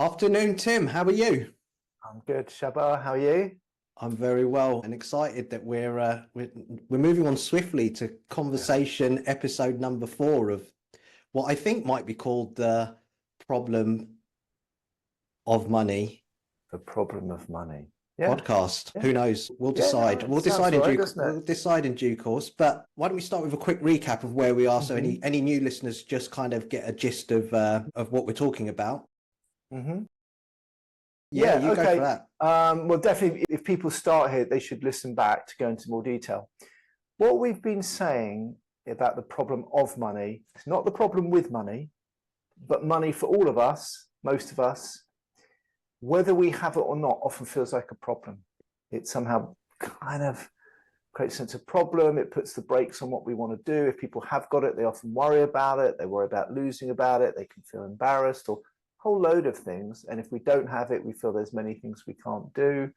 Afternoon, Tim. How are you? I'm good, Shabbar. How are you? I'm very well and excited that we're moving on swiftly to Yeah. conversation episode number 4 of what I think might be called the problem of money The problem of money. Yeah, podcast. yeah, Who knows? We'll yeah. No, decide. it We'll sounds decide all right, doesn't it? we'll decide in due course. But why don't we start with a quick recap of where we are, so Mm-hmm. any new listeners just kind of get a gist of what we're talking about. Mm-hmm. Yeah, Yeah. you go for Okay. that. Well, definitely, if people start here, they should listen back to go into more detail. What we've been saying about the problem of money, it's not the problem with money, but money for all of us, most of us, whether we have it or not, often feels like a problem. It somehow kind of creates a sense of problem. It puts the brakes on what we want to do. If people have got it, they often worry about it. They worry about losing about it. They can feel embarrassed or a whole load of things. And if we don't have it, we feel there's many things we can't do.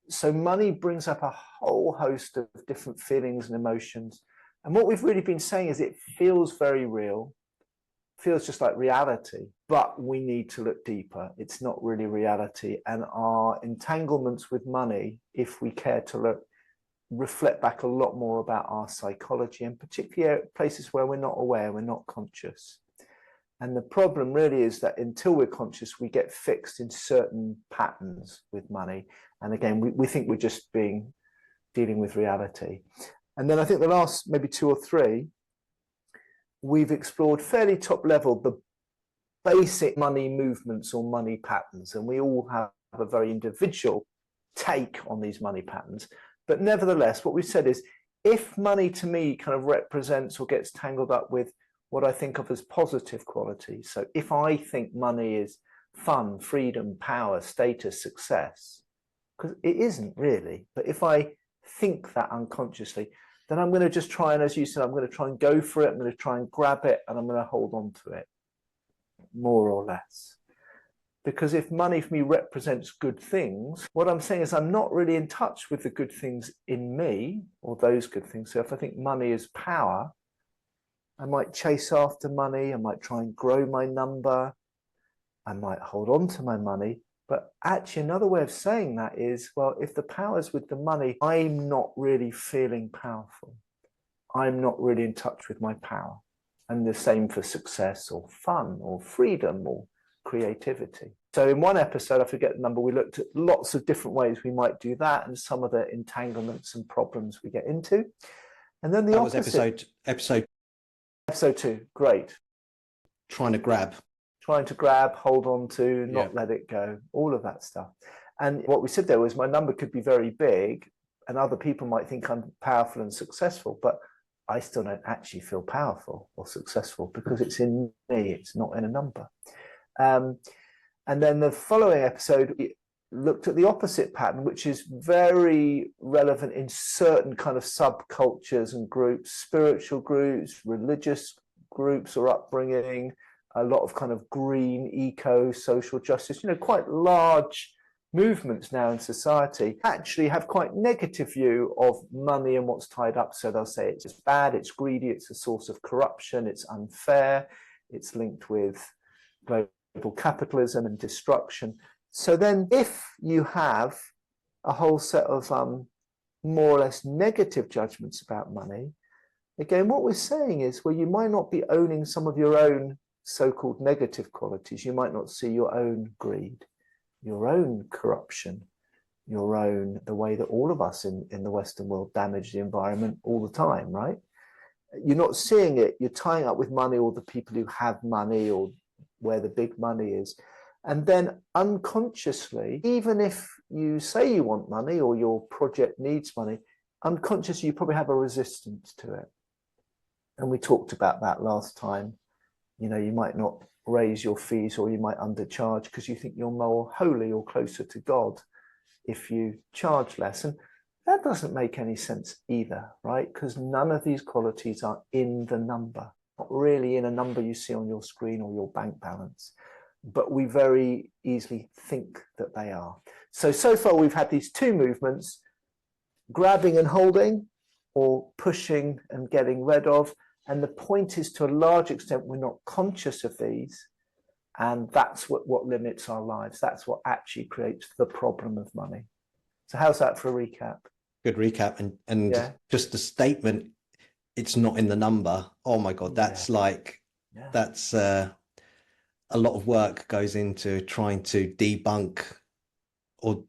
So money brings up a whole host of different feelings and emotions. And what we've really been saying is it feels very real, feels just like reality, but we need to look deeper. It's not really reality. And our entanglements with money, if we care to look, reflect back a lot more about our psychology, and particularly places where we're not aware, we're not conscious. And the problem really is that until we're conscious, we get fixed in certain patterns with money. And again, we think we're just dealing with reality. And then I think the last maybe 2 or 3, we've explored fairly top level the basic money movements or money patterns. And we all have a very individual take on these money patterns. But nevertheless, what we've said is if money to me kind of represents or gets tangled up with what I think of as positive qualities. So if I think money is fun, freedom, power, status, success, because it isn't really, but if I think that unconsciously, then I'm going to just try and, as you said, I'm going to try and go for it. I'm going to try and grab it and I'm going to hold on to it more or less. Because if money for me represents good things, what I'm saying is I'm not really in touch with the good things in me or those good things. So if I think money is power, I might chase after money. I might try and grow my number. I might hold on to my money. But actually, another way of saying that is, well, if the power's with the money, I'm not really feeling powerful. I'm not really in touch with my power. And the same for success or fun or freedom or creativity. So in one episode, I forget the number, we looked at lots of different ways we might do that and some of the entanglements and problems we get into. And then the That opposite. was Episode 2, great. trying to grab. Trying to grab, hold on to, Yeah. not let it go, all of that stuff. And what we said there was my number could be very big and other people might think I'm powerful and successful, but I still don't actually feel powerful or successful because it's in me, it's not in a number. And then the following episode, we looked at the opposite pattern, which is very relevant in certain kind of subcultures and groups, spiritual groups, religious groups or upbringing, a lot of kind of green, eco, social justice, quite large movements now in society actually have quite negative view of money and what's tied up. So they'll say it's bad, it's greedy, it's a source of corruption, it's unfair, it's linked with global capitalism and destruction. So then if you have a whole set of more or less negative judgments about money, again, what we're saying is, well, you might not be owning some of your own so-called negative qualities. You might not see your own greed, your own corruption, the way that all of us in the Western world damage the environment all the time, right? You're not seeing it. You're tying up with money or the people who have money or where the big money is. And then unconsciously, even if you say you want money or your project needs money, unconsciously you probably have a resistance to it. And we talked about that last time. You might not raise your fees or you might undercharge because you think you're more holy or closer to God if you charge less. And that doesn't make any sense either, right? Because none of these qualities are in the number, not really in a number you see on your screen or your bank balance, but we very easily think that they are. So far we've had these 2 movements, grabbing and holding or pushing and getting rid of. And the point is, to a large extent, we're not conscious of these. And that's what limits our lives. That's what actually creates the problem of money. So how's that for a recap? Good recap. And Yeah. just the statement, it's not in the number. Oh my God, that's that's a lot of work goes into trying to debunk or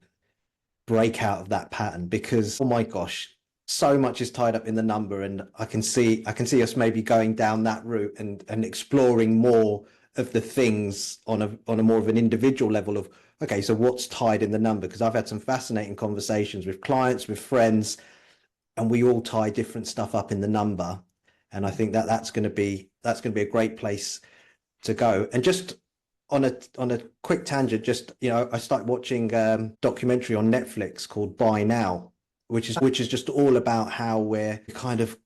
break out of that pattern, because oh my gosh, so much is tied up in the number. And I can see us maybe going down that route and exploring more of the things on a more of an individual level of, okay, so what's tied in the number? Because I've had some fascinating conversations with clients, with friends, and we all tie different stuff up in the number. And I think that that's going to be a great place to go. And just on a quick tangent, just, you know, I started watching documentary on Netflix called Buy Now, which is just all about how we're kind of,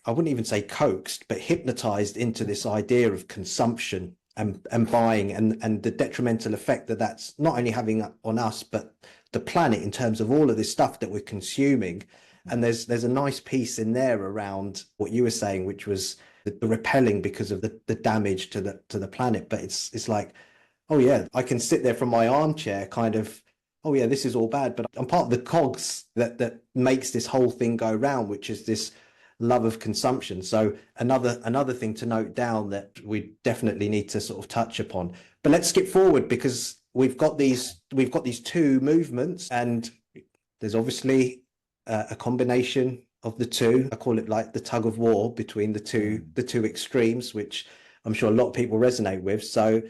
I wouldn't even say coaxed, but hypnotized into this idea of consumption and buying, and the detrimental effect that that's not only having on us, but the planet, in terms of all of this stuff that we're consuming. And there's a nice piece in there around what you were saying, which was the repelling because of the damage to the planet. But it's like, oh yeah, I can sit there from my armchair kind of, oh yeah, this is all bad, but I'm part of the cogs that makes this whole thing go round, which is this love of consumption. So another thing to note down that we definitely need to sort of touch upon. But let's skip forward, because we've got these two movements, and there's obviously a combination of the two. I call it like the tug of war between the two extremes, which I'm sure a lot of people resonate with. So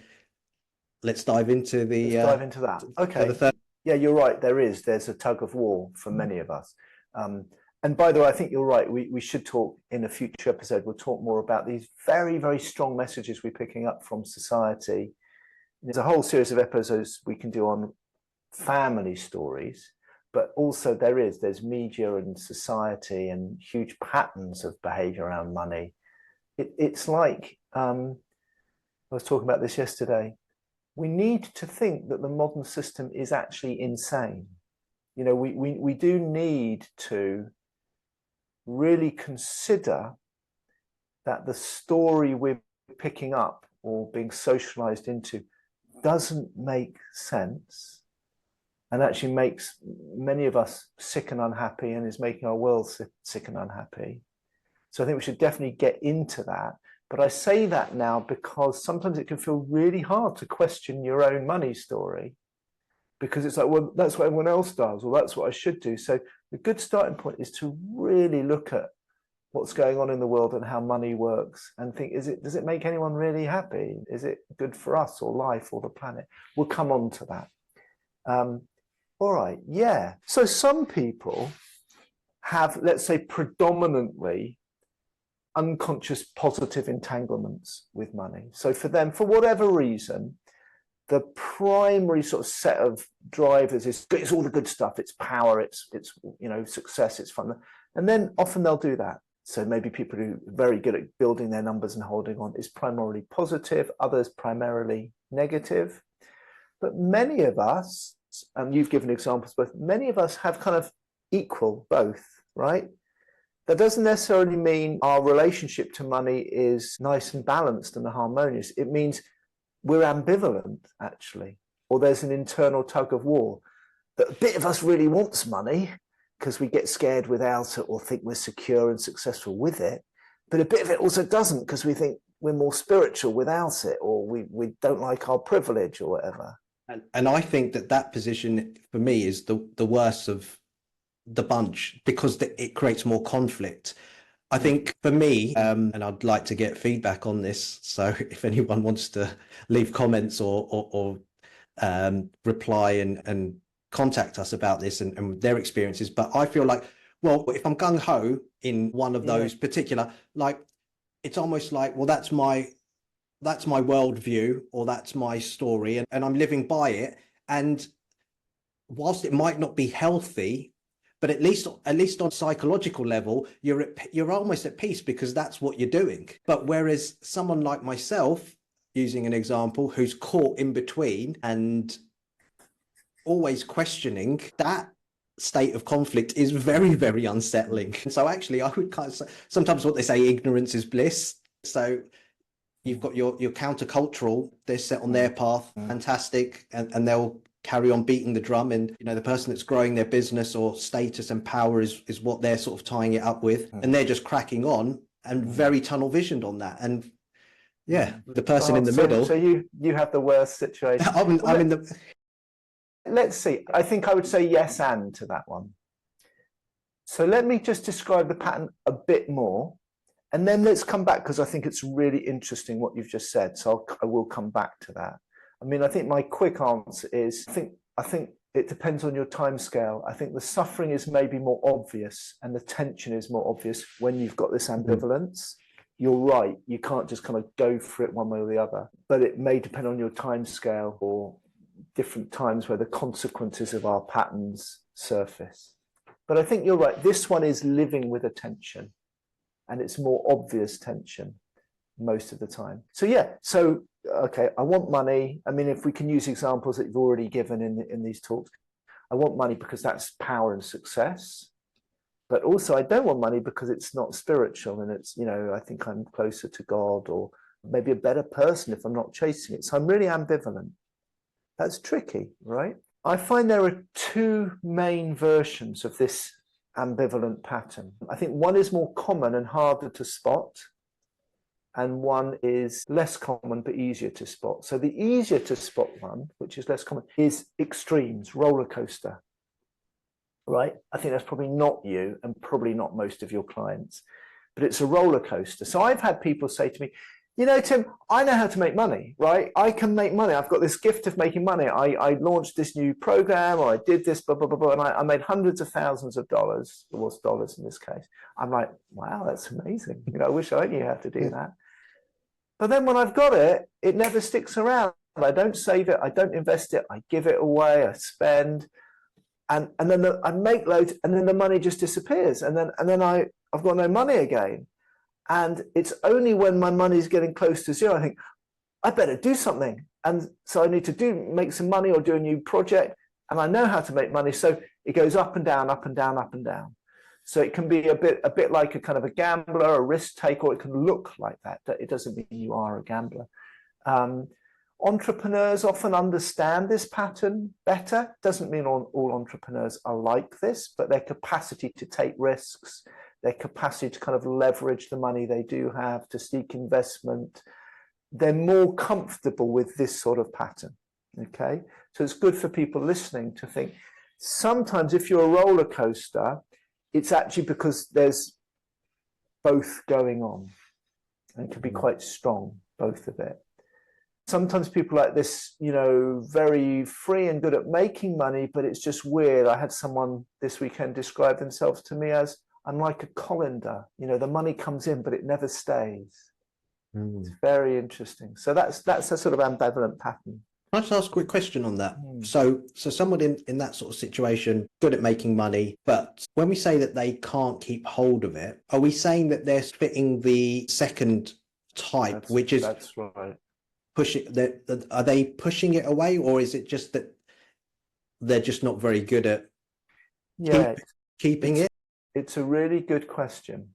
let's dive into that. Okay. Yeah, you're right. There's a tug of war for many of us. And by the way, I think you're right. We should talk in a future episode. We'll talk more about these very, very strong messages we're picking up from society. There's a whole series of episodes we can do on family stories, but also there's media and society and huge patterns of behavior around money. It's like, I was talking about this yesterday. We need to think that the modern system is actually insane. You know, we do need to really consider that the story we're picking up or being socialized into doesn't make sense, and actually makes many of us sick and unhappy, and is making our world sick and unhappy. So I think we should definitely get into that. But I say that now because sometimes it can feel really hard to question your own money story, because it's like, well, that's what everyone else does, or that's what I should do. So the good starting point is to really look at what's going on in the world and how money works, and think, does it make anyone really happy? Is it good for us or life or the planet? We'll come on to that. All right, yeah. So some people have, let's say, predominantly unconscious positive entanglements with money. So for them, for whatever reason, the primary sort of set of drivers is it's all the good stuff. It's power, it's you know, success, it's fun. And then often they'll do that. So maybe people who are very good at building their numbers and holding on is primarily positive, others primarily negative. But many of us, and you've given examples, but many of us have kind of equal both, right? That doesn't necessarily mean our relationship to money is nice and balanced and harmonious. It means we're ambivalent, actually, or there's an internal tug of war. That a bit of us really wants money because we get scared without it or think we're secure and successful with it. But a bit of it also doesn't, because we think we're more spiritual without it, or we don't like our privilege or whatever. And I think that position for me is the worst of the bunch, because it creates more conflict. I think for me, and I'd like to get feedback on this, so if anyone wants to leave comments or reply and contact us about this and their experiences. But I feel like, well, if I'm gung-ho in one of those particular, like, it's almost like, well, that's my worldview, or that's my story, and I'm living by it. And whilst it might not be healthy, but at least on psychological level, you're almost at peace, because that's what you're doing. But whereas someone like myself, using an example, who's caught in between and always questioning, that state of conflict is very, very unsettling. And so actually, I would kind of say, sometimes what they say, ignorance is bliss. So you've got your countercultural, they're set on their path, fantastic, and they'll carry on beating the drum, and the person that's growing their business or status and power is what they're sort of tying it up with, and they're just cracking on and very tunnel visioned on that. And the person in the middle. So you have the worst situation. I'm in the. Let's see. I think I would say yes and to that one. So let me just describe the pattern a bit more, and then let's come back, because I think it's really interesting what you've just said. So I will come back to that. I mean, I think my quick answer is I think it depends on your time scale. I think the suffering is maybe more obvious and the tension is more obvious when you've got this ambivalence. You're right. You can't just kind of go for it one way or the other, but it may depend on your time scale or different times where the consequences of our patterns surface. But I think you're right. This one is living with a tension, and it's more obvious tension most of the time. So okay, I want money. I mean, if we can use examples that you've already given in these talks, I want money because that's power and success. But also I don't want money because it's not spiritual, and it's, I think I'm closer to God, or maybe a better person if I'm not chasing it. So I'm really ambivalent. That's tricky, right? I find there are two main versions of this ambivalent pattern. I think one is more common and harder to spot, and one is less common but easier to spot. So the easier to spot one, which is less common, is extremes, roller coaster, right? I think that's probably not you and probably not most of your clients, but it's a roller coaster. So I've had people say to me, Tim, I know how to make money, right? I can make money. I've got this gift of making money. I launched this new program, or I did this, blah, blah, blah, blah, and I made hundreds of thousands of dollars. It was dollars in this case. I'm like, wow, that's amazing. I wish I knew how to do that. But then when I've got it, it never sticks around. I don't save it. I don't invest it. I give it away. I spend. And then I make loads, and then the money just disappears. And then I've got no money again. And it's only when my money's getting close to zero, I think, I better do something. And so I need to make some money or do a new project. And I know how to make money. So it goes up and down, up and down, up and down. So it can be a bit like a kind of a gambler, a risk taker, or it can look like that. It doesn't mean you are a gambler. Entrepreneurs often understand this pattern better. Doesn't mean all entrepreneurs are like this, but their capacity to take risks, their capacity to kind of leverage the money they do have, to seek investment, they're more comfortable with this sort of pattern. Okay, so it's good for people listening to think, sometimes if you're a roller coaster, it's actually because there's both going on, and it can be quite strong, both of it. Sometimes people like this, very free and good at making money, but it's just weird. I had someone this weekend describe themselves to me as, I'm like a colander. The money comes in, but it never stays. It's very interesting. So that's a sort of ambivalent pattern. Can I just ask a quick question on that? So someone in that sort of situation, good at making money, but when we say that they can't keep hold of it, are we saying that they're fitting the second type, which is that's right. Are they pushing it away, or is it just that they're just not very good at keeping it? It's a really good question.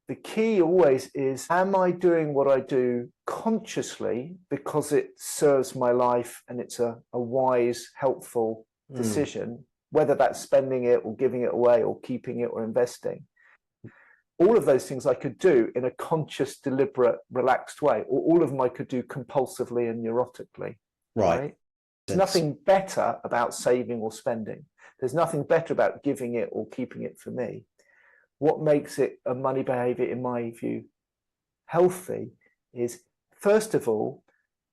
The key always is, am I doing what I do consciously because it serves my life and it's a wise, helpful decision, whether that's spending it or giving it away or keeping it or investing? All of those things I could do in a conscious, deliberate, relaxed way, or all of them I could do compulsively and neurotically. Right? There's nothing better about saving or spending. There's nothing better about giving it or keeping it for me. What makes it a money behavior, in my view, healthy is, first of all,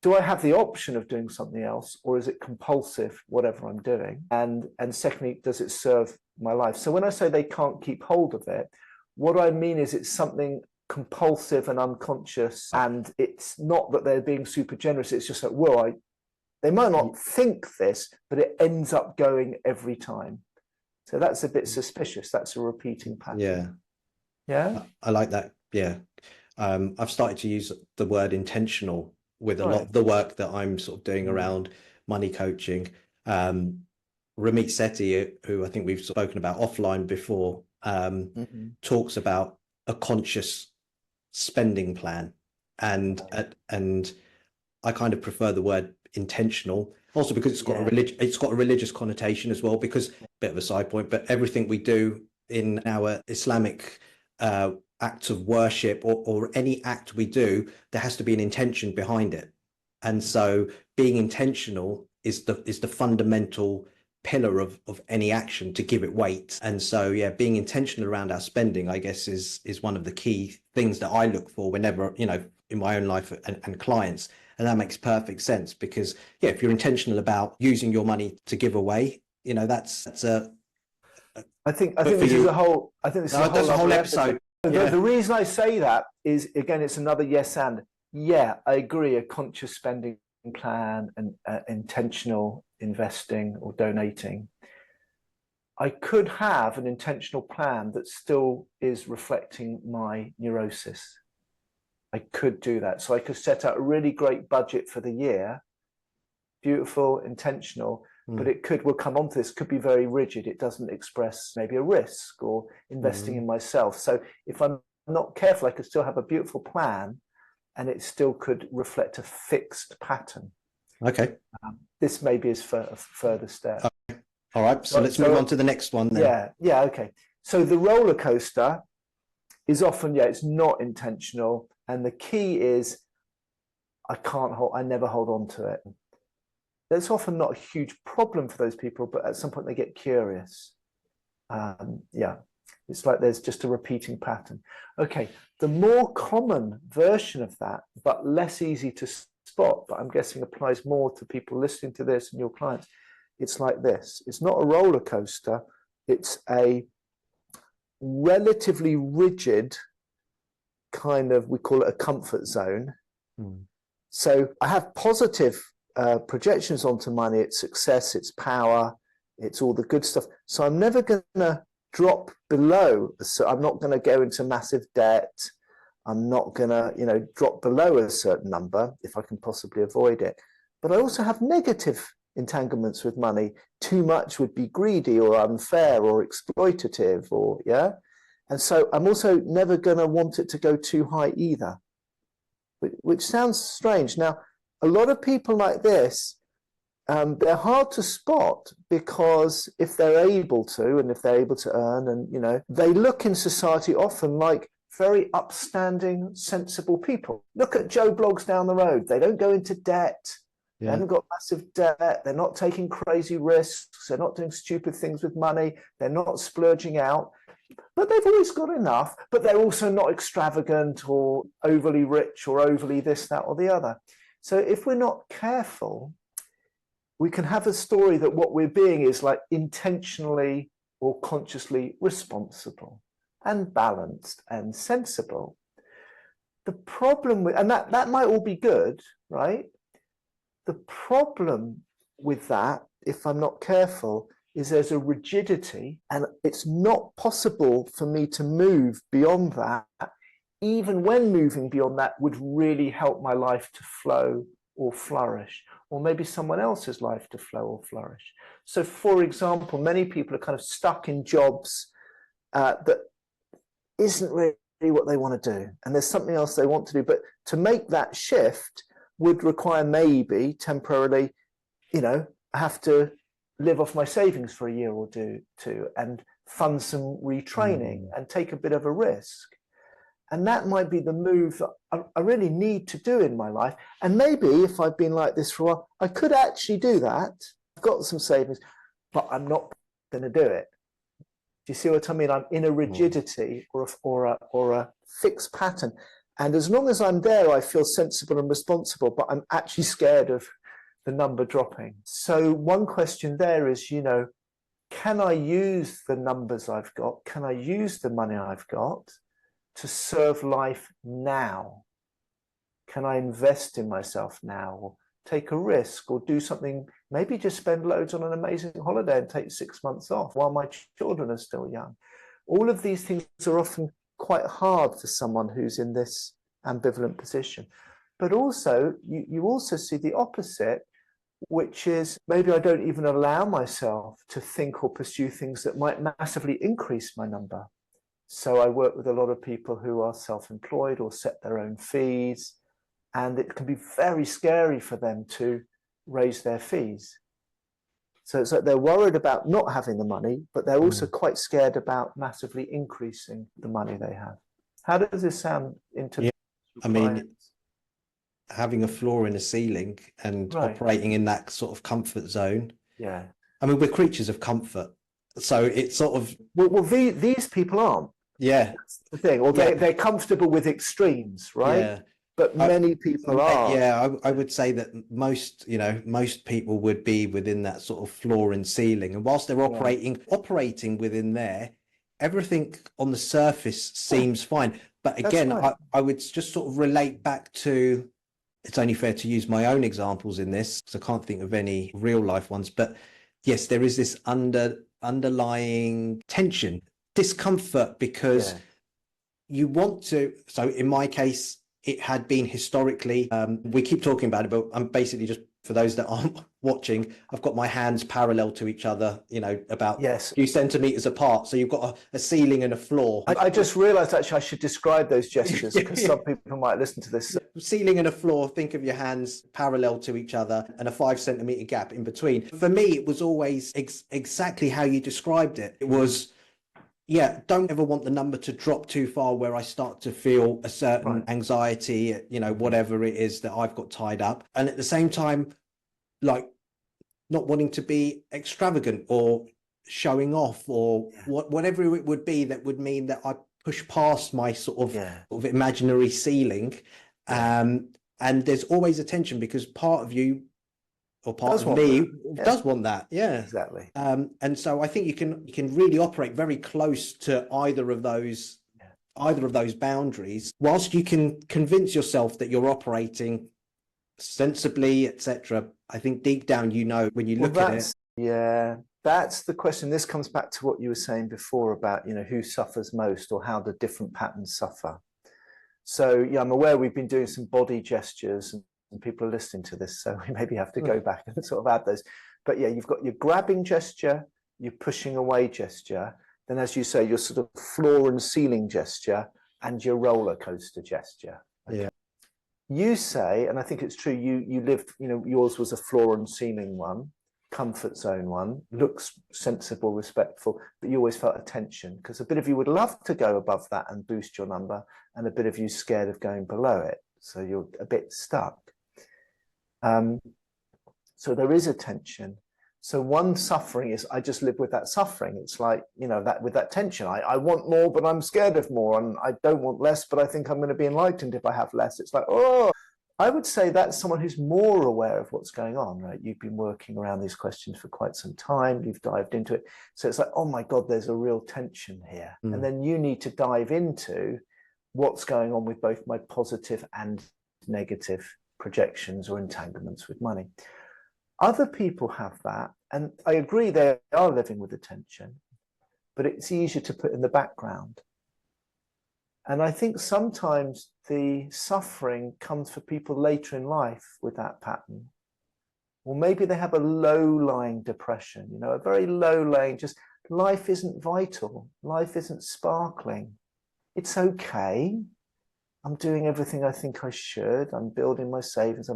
do I have the option of doing something else, or is it compulsive, whatever I'm doing? And secondly, does it serve my life? So when I say they can't keep hold of it, what I mean is it's something compulsive and unconscious, and it's not that they're being super generous. It's just like, they might not think this, but it ends up going every time. So that's a bit suspicious. That's a repeating pattern. Yeah. I like that. Yeah. I've started to use the word intentional with a lot of the work that I'm sort of doing around money coaching. Ramit Sethi, who I think we've spoken about offline before, talks about a conscious spending plan. and I kind of prefer the word intentional, also because it's got a religious connotation as well, because bit of a side point, but everything we do in our Islamic acts of worship, or any act we do, there has to be an intention behind it. And so being intentional is the fundamental pillar of any action to give it weight. And so, yeah, being intentional around our spending, I guess, is one of the key things that I look for whenever, in my own life and clients. And that makes perfect sense, because, yeah, if you're intentional about using your money to give away, that's a. I think this is a whole. I think this is a whole episode. Yeah. The reason I say that is, again, it's another yes and. Yeah, I agree. A conscious spending plan and intentional investing or donating. I could have an intentional plan that still is reflecting my neurosis. I could do that. So I could set out a really great budget for the year, beautiful, intentional, but we'll come on to this, could be very rigid. It doesn't express maybe a risk or investing in myself. So if I'm not careful, I could still have a beautiful plan and it still could reflect a fixed pattern. Okay. This maybe is for a further step. Okay. All right. So let's move on to the next one then. Yeah. Okay. So the roller coaster is often, it's not intentional. And the key is I never hold on to it. That's often not a huge problem for those people, but at some point they get curious. It's like there's just a repeating pattern. Okay, the more common version of that, but less easy to spot, but I'm guessing applies more to people listening to this and your clients, it's like this. It's not a roller coaster. It's a relatively rigid kind of, we call it a comfort zone. So I have positive projections onto money, its success, its power, it's all the good stuff. So I'm never going to drop below. So I'm not going to go into massive debt. I'm not going to, drop below a certain number if I can possibly avoid it. But I also have negative entanglements with money. Too much would be greedy or unfair or exploitative And so I'm also never going to want it to go too high either, which sounds strange. Now, a lot of people like this, they're hard to spot, because if they're able to, and if they're able to earn, and, they look in society often like very upstanding, sensible people. Look at Joe Bloggs down the road. They don't go into debt. They haven't got massive debt. They're not taking crazy risks. They're not doing stupid things with money. They're not splurging out. But they've always got enough. But they're also not extravagant or overly rich or overly this, that, or the other. So if we're not careful, we can have a story that what we're being is like intentionally or consciously responsible and balanced and sensible. The problem with, and that might all be good, right? The problem with that, if I'm not careful, is there's a rigidity, and it's not possible for me to move beyond that, even when moving beyond that would really help my life to flow or flourish, or maybe someone else's life to flow or flourish. So, for example, many people are kind of stuck in jobs that isn't really what they want to do, and there's something else they want to do. But to make that shift would require maybe temporarily, I have to live off my savings for a year or two and fund some retraining and take a bit of a risk. And that might be the move that I really need to do in my life. And maybe if I've been like this for a while, I could actually do that. I've got some savings, but I'm not going to do it. Do you see what I mean? I'm in a rigidity or a fixed pattern. And as long as I'm there, I feel sensible and responsible, but I'm actually scared of the number dropping. So one question there is, can I use the numbers I've got? Can I use the money I've got to serve life now? Can I invest in myself now, or take a risk, or do something, maybe just spend loads on an amazing holiday and take 6 months off while my children are still young? All of these things are often quite hard for someone who's in this ambivalent position. But also, you also see the opposite, which is maybe I don't even allow myself to think or pursue things that might massively increase my number. So I work with a lot of people who are self-employed or set their own fees. and it can be very scary for them to raise their fees. So it's like they're worried about not having the money, but they're also quite scared about massively increasing the money they have. How does this sound into I mean, having a floor in a ceiling and operating in that sort of comfort zone. Yeah. I mean, we're creatures of comfort. So it's sort of... Well, these people aren't. Yeah. That's the thing. Or they're comfortable with extremes, right? Yeah. But many people are. Yeah, I would say that most people would be within that sort of floor and ceiling. And whilst they're operating within there, everything on the surface seems fine. But again, I would just sort of relate back to, it's only fair to use my own examples in this, because I can't think of any real life ones. But yes, there is this underlying tension, discomfort, because you want to. So in my case, it had been historically, we keep talking about it, but I'm basically just, for those that aren't watching, I've got my hands parallel to each other, about a few centimeters apart. So you've got a ceiling and a floor. I just realized actually I should describe those gestures because some people might listen to this. Ceiling and a floor, think of your hands parallel to each other and a 5 centimeter gap in between. For me, it was always exactly how you described it. It was, don't ever want the number to drop too far where I start to feel a certain anxiety, whatever it is that I've got tied up. And at the same time, like, not wanting to be extravagant or showing off or whatever it would be that would mean that I push past my sort of imaginary ceiling. And there's always a tension because part of you, or part of me, does want that. Yeah, exactly. And so I think you can really operate very close to either of those boundaries, whilst you can convince yourself that you're operating sensibly, etc. I think deep down, when you look at it. Yeah, that's the question. This comes back to what you were saying before about, who suffers most or how the different patterns suffer. So I'm aware we've been doing some body gestures and people are listening to this, so we maybe have to go back and sort of add those. But you've got your grabbing gesture, your pushing away gesture, then as you say, your sort of floor and ceiling gesture, and your roller coaster gesture. Yeah. You say, and I think it's true, you lived, yours was a floor and ceiling one, comfort zone one, looks sensible, respectful, but you always felt a tension because a bit of you would love to go above that and boost your number, and a bit of you scared of going below it. So you're a bit stuck. So there is a tension. So one suffering is, I just live with that suffering. It's like, that with that tension, I want more, but I'm scared of more. And I don't want less, but I think I'm going to be enlightened if I have less. It's like, I would say that's someone who's more aware of what's going on, right? You've been working around these questions for quite some time. You've dived into it. So it's like, oh my God, there's a real tension here. And then you need to dive into what's going on with both my positive and negative projections or entanglements with money. Other people have that, and I agree they are living with the tension, but it's easier to put in the background. And I think sometimes the suffering comes for people later in life with that pattern. Or maybe they have a low-lying depression, a very low-lying, just life isn't vital, life isn't sparkling. It's okay. I'm doing everything I think I should. I'm building my savings.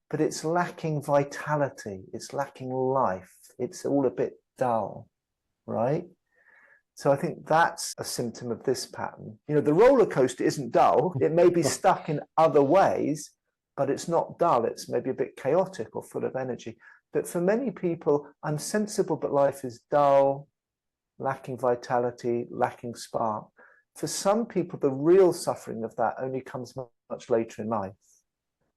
But it's lacking vitality. It's lacking life. It's all a bit dull, right? So I think that's a symptom of this pattern. The roller coaster isn't dull. It may be stuck in other ways, but it's not dull. It's maybe a bit chaotic or full of energy. But for many people, I'm sensible, but life is dull, lacking vitality, lacking spark. For some people, the real suffering of that only comes much later in life.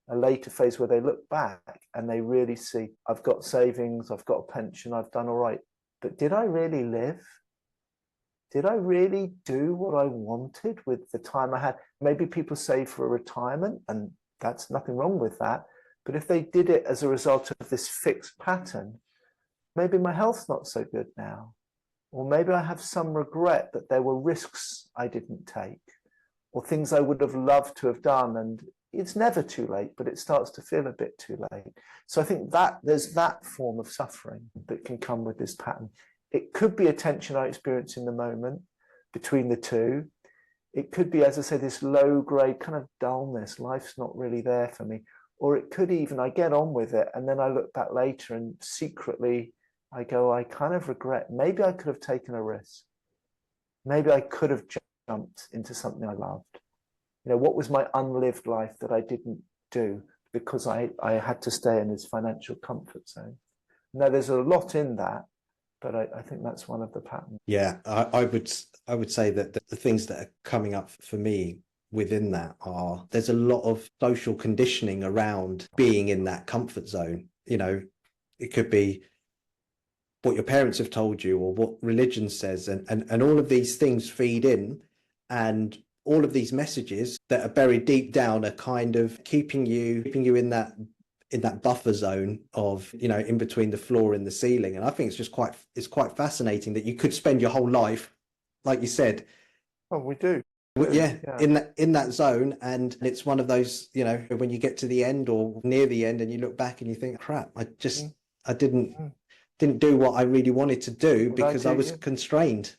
A later phase where they look back and they really see, I've got savings, I've got a pension, I've done all right. But did I really live? Did I really do what I wanted with the time I had? Maybe people save for a retirement, and that's nothing wrong with that. But if they did it as a result of this fixed pattern, maybe my health's not so good now. Or maybe I have some regret that there were risks I didn't take, or things I would have loved to have done. And it's never too late, but it starts to feel a bit too late. So I think that there's that form of suffering that can come with this pattern. It could be a tension I experience in the moment between the two. It could be, as I say, this low grade kind of dullness. Life's not really there for me. Or it could even, I get on with it, and then I look back later and secretly I go, I kind of regret, maybe I could have taken a risk. Maybe I could have jumped into something I loved. You know, what was my unlived life that I didn't do because I had to stay in this financial comfort zone? Now, there's a lot in that, but I think that's one of the patterns. Yeah, I would say that the things that are coming up for me within that are, there's a lot of social conditioning around being in that comfort zone. You know, it could be what your parents have told you or what religion says, and all of these things feed in, and all of these messages that are buried deep down are kind of keeping you in that buffer zone of, you know, in between the floor and the ceiling. And I think it's quite fascinating that you could spend your whole life, like you said. Oh, we do. Yeah, in that zone. And it's one of those, you know, when you get to the end or near the end and you look back and you think, crap, I didn't do what I really wanted to do because I was constrained.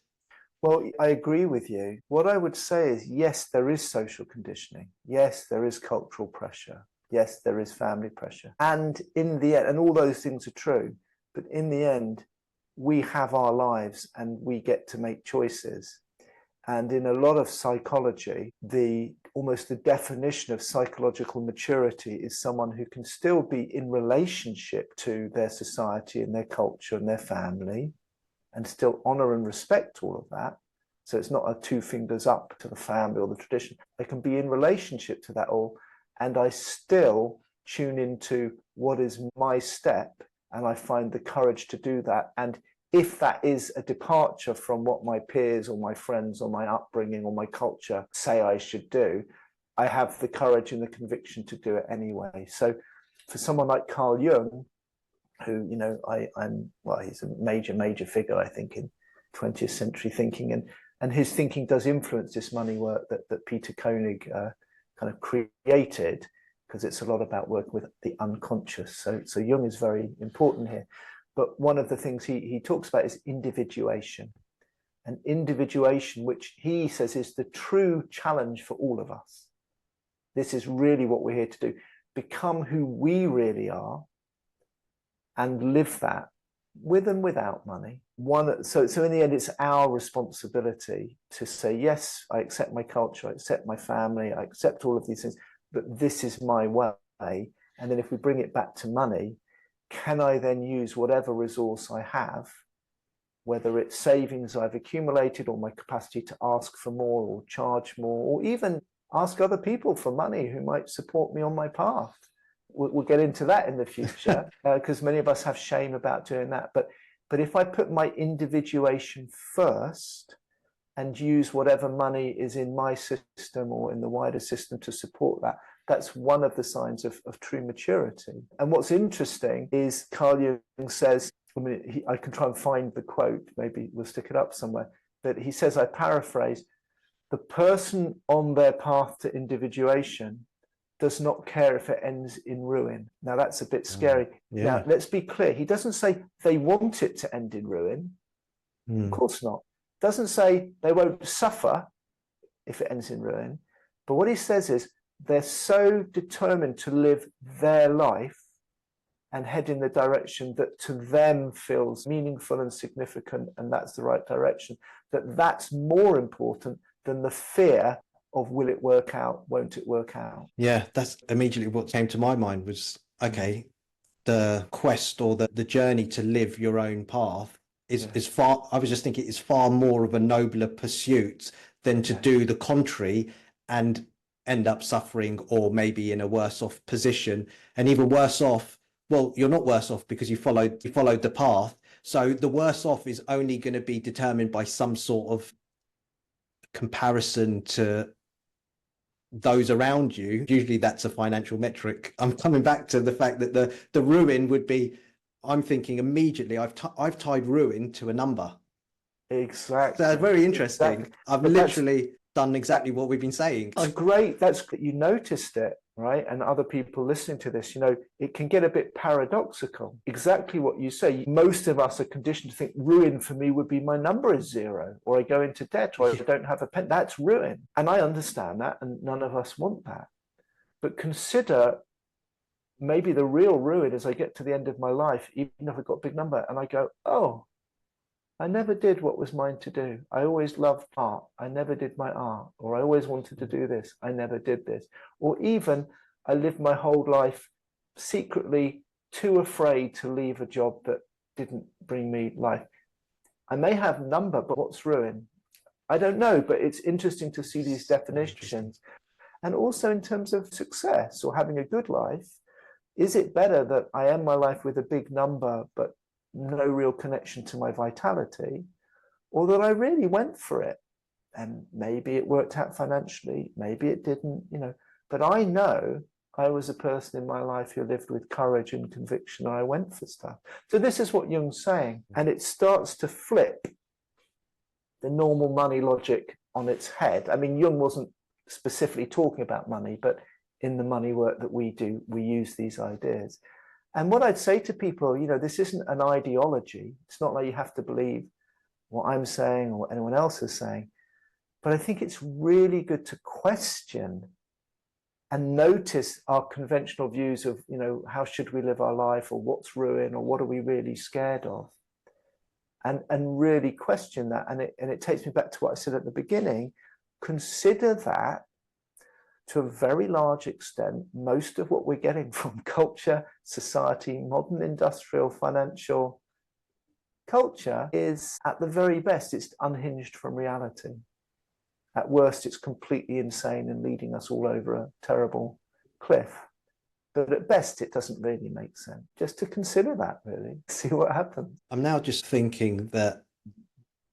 Well, I agree with you. What I would say is, yes, there is social conditioning. Yes, there is cultural pressure. Yes, there is family pressure. And in the end, and all those things are true, but in the end, we have our lives and we get to make choices. And in a lot of psychology, almost the definition of psychological maturity is someone who can still be in relationship to their society and their culture and their family, and still honor and respect all of that. So it's not a two fingers up to the family or the tradition. They can be in relationship to that all, and I still tune into what is my step, and I find the courage to do that. And if that is a departure from what my peers or my friends or my upbringing or my culture say I should do, I have the courage and the conviction to do it anyway. So for someone like Carl Jung, who, you know, he's a major figure, I think, in 20th century thinking, and his thinking does influence this money work that Peter Koenig kind of created, because it's a lot about working with the unconscious. So Jung is very important here. But one of the things he talks about is individuation. And individuation, which he says is the true challenge for all of us. This is really what we're here to do. Become who we really are and live that with and without money. So in the end, it's our responsibility to say, yes, I accept my culture, I accept my family, I accept all of these things, but this is my way. And then if we bring it back to money, can I then use whatever resource I have, whether it's savings I've accumulated or my capacity to ask for more or charge more, or even ask other people for money who might support me on my path. We'll get into that in the future, because many of us have shame about doing that. But if I put my individuation first and use whatever money is in my system or in the wider system to support that, that's one of the signs of true maturity. And what's interesting is Carl Jung says, I can try and find the quote, maybe we'll stick it up somewhere, but he says, I paraphrase, the person on their path to individuation does not care if it ends in ruin. Now that's a bit scary. Yeah. Now let's be clear. He doesn't say they want it to end in ruin. Of course not. Doesn't say they won't suffer if it ends in ruin. But what he says is they're so determined to live their life and head in the direction that to them feels meaningful and significant, and that's the right direction, that's more important than the fear of will it work out, won't it work out? Yeah, that's immediately what came to my mind was, okay, the quest or the journey to live your own path is far, I was just thinking, it's far more of a nobler pursuit than to do the contrary and end up suffering or maybe in a worse off position. And even worse off, well, you're not worse off because you followed the path. So the worse off is only going to be determined by some sort of comparison to those around you. Usually that's a financial metric. I'm coming back to the fact that the ruin would be, I'm thinking immediately, I've tied ruin to a number. Exactly. That's very interesting. Exactly. I've literally done exactly what we've been saying. Oh, great. That's, you noticed it. right? And other people listening to this, it can get a bit paradoxical. Exactly what you say. Most of us are conditioned to think ruin for me would be my number is zero, or I go into debt, or I don't have a pen. That's ruin. And I understand that, and none of us want that. But consider maybe the real ruin is I get to the end of my life, even if I've got a big number, and I go, oh, I never did what was mine to do. I always loved art. I never did my art. Or I always wanted to do this. I never did this. Or even I lived my whole life secretly too afraid to leave a job that didn't bring me life. I may have a number, but what's ruin? I don't know, but it's interesting to see these definitions. And also in terms of success or having a good life, is it better that I end my life with a big number, but no real connection to my vitality, or that I really went for it and maybe it worked out financially, maybe it didn't, but I know I was a person in my life who lived with courage and conviction, and I went for stuff. So this is what Jung's saying, and it starts to flip the normal money logic on its head. I mean, Jung wasn't specifically talking about money, but in the money work that we do, we use these ideas. And what I'd say to people, this isn't an ideology. It's not like you have to believe what I'm saying or what anyone else is saying. But I think it's really good to question and notice our conventional views of, how should we live our life, or what's ruin, or what are we really scared of? And really question that. And it takes me back to what I said at the beginning. Consider that to a very large extent, most of what we're getting from culture, society, modern industrial, financial culture is, at the very best, it's unhinged from reality. At worst, it's completely insane and leading us all over a terrible cliff. But at best, it doesn't really make sense. Just to consider that, really, see what happens. I'm now just thinking that,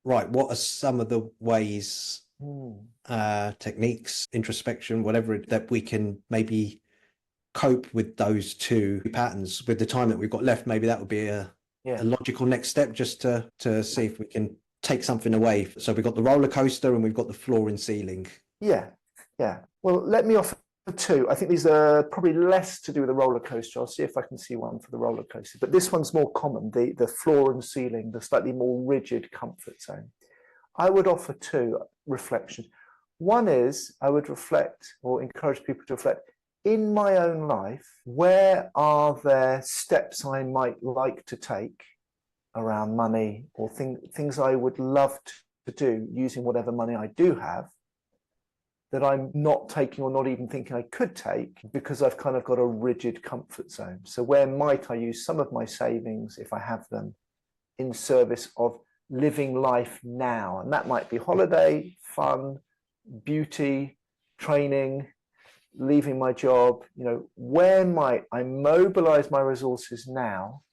right, what are some of the ways, techniques, introspection, whatever, that we can maybe cope with those two patterns with the time that we've got left? Maybe that would be a logical next step, just to see if we can take something away. So we've got the roller coaster and we've got the floor and ceiling. Yeah. Well, let me offer two. I think these are probably less to do with the roller coaster. I'll see if I can see one for the roller coaster, but this one's more common, the floor and ceiling, the slightly more rigid comfort zone. I would offer two reflections. One is I would reflect, or encourage people to reflect, in my own life, where are there steps I might like to take around money, or things I would love to do using whatever money I do have, that I'm not taking or not even thinking I could take because I've kind of got a rigid comfort zone. So where might I use some of my savings, if I have them, in service of living life now? And that might be holiday, fun, beauty, training, leaving my job. Where might I mobilize my resources now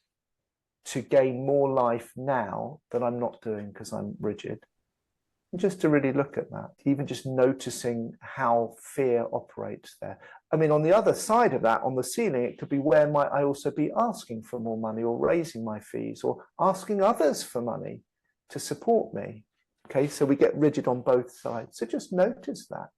to gain more life now that I'm not doing because I'm rigid? And just to really look at that, even just noticing how fear operates there. I mean, on the other side of that, on the ceiling, it could be, where might I also be asking for more money, or raising my fees, or asking others for money to support me? Okay, so we get rigid on both sides. So just notice that.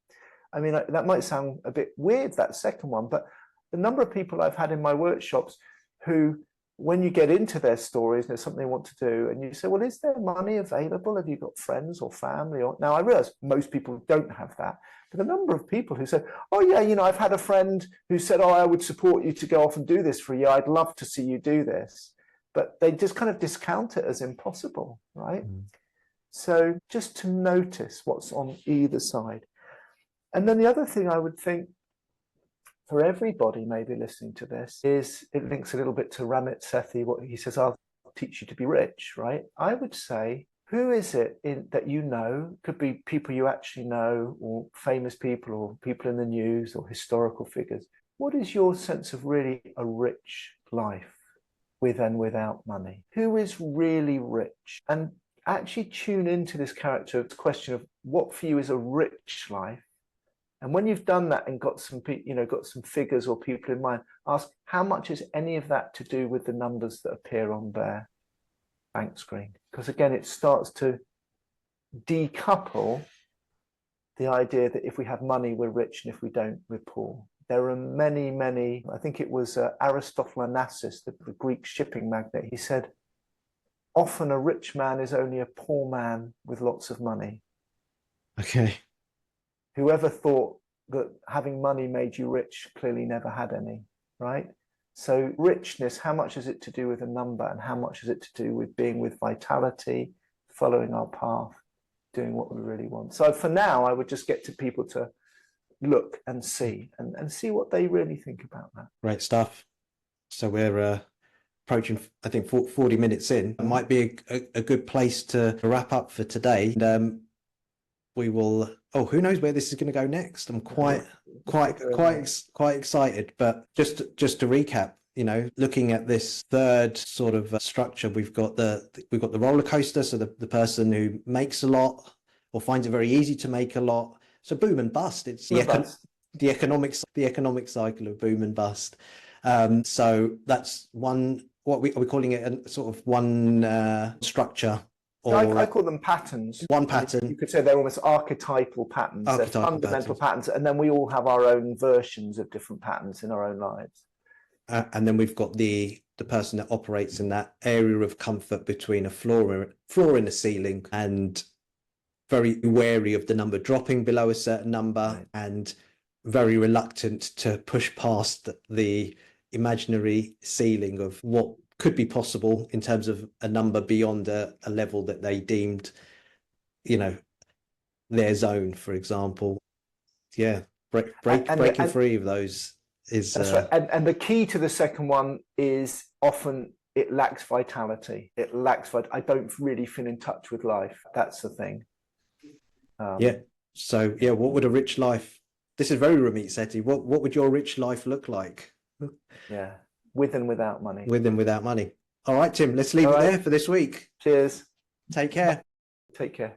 I mean, that might sound a bit weird, that second one, but the number of people I've had in my workshops who, when you get into their stories and there's something they want to do, and you say, well, is there money available? Have you got friends or family? Now, I realize most people don't have that, but the number of people who said, oh yeah, I've had a friend who said, oh, I would support you to go off and do this for a year. I'd love to see you do this. But they just kind of discount it as impossible, right? So just to notice what's on either side. And then the other thing I would think for everybody maybe listening to this is, it links a little bit to Ramit Sethi, what he says, I'll teach you to be rich, right? I would say, who is it that could be people you actually know, or famous people, or people in the news, or historical figures. What is your sense of really a rich life, with and without money? Who is really rich? And actually tune into this character question of what for you is a rich life. And when you've done that and got some figures or people in mind, ask, how much is any of that to do with the numbers that appear on their bank screen? Because again, it starts to decouple the idea that if we have money, we're rich, and if we don't, we're poor. There are many, many. I think it was Aristotle Onassis, the Greek shipping magnate. He said, often a rich man is only a poor man with lots of money. Okay. Whoever thought that having money made you rich clearly never had any, right? So richness, how much is it to do with a number, and how much is it to do with being with vitality, following our path, doing what we really want? So for now, I would just get to people to look and see what they really think about that. Great stuff. So we're approaching, I think, 40 minutes in. It might be a good place to wrap up for today. And we will, oh, who knows where this is going to go next? I'm quite excited. But just to recap, you know, looking at this third sort of structure, we've got the roller coaster. So the person who makes a lot or finds it very easy to make a lot. So boom and bust. It's the economic cycle of boom and bust. So that's one. What are we calling it? A sort of one structure. Or I call them patterns. One pattern. You could say they're almost archetypal patterns. They're fundamental patterns, and then we all have our own versions of different patterns in our own lives. And then we've got the person that operates in that area of comfort between a floor and a ceiling, and very wary of the number dropping below a certain number, right, and very reluctant to push past the imaginary ceiling of what could be possible in terms of a number beyond a level that they deemed, you know, their zone, for example. Yeah, breaking free of those is that's right. And the key to the second one is often it lacks vitality. I don't really feel in touch with life. That's the thing. Yeah. So yeah, what would a rich life? This is very Ramit Sethi. What would your rich life look like? Yeah, with and without money. With and without money. All right, Tim. Let's leave it there for this week. Cheers. Take care. Take care.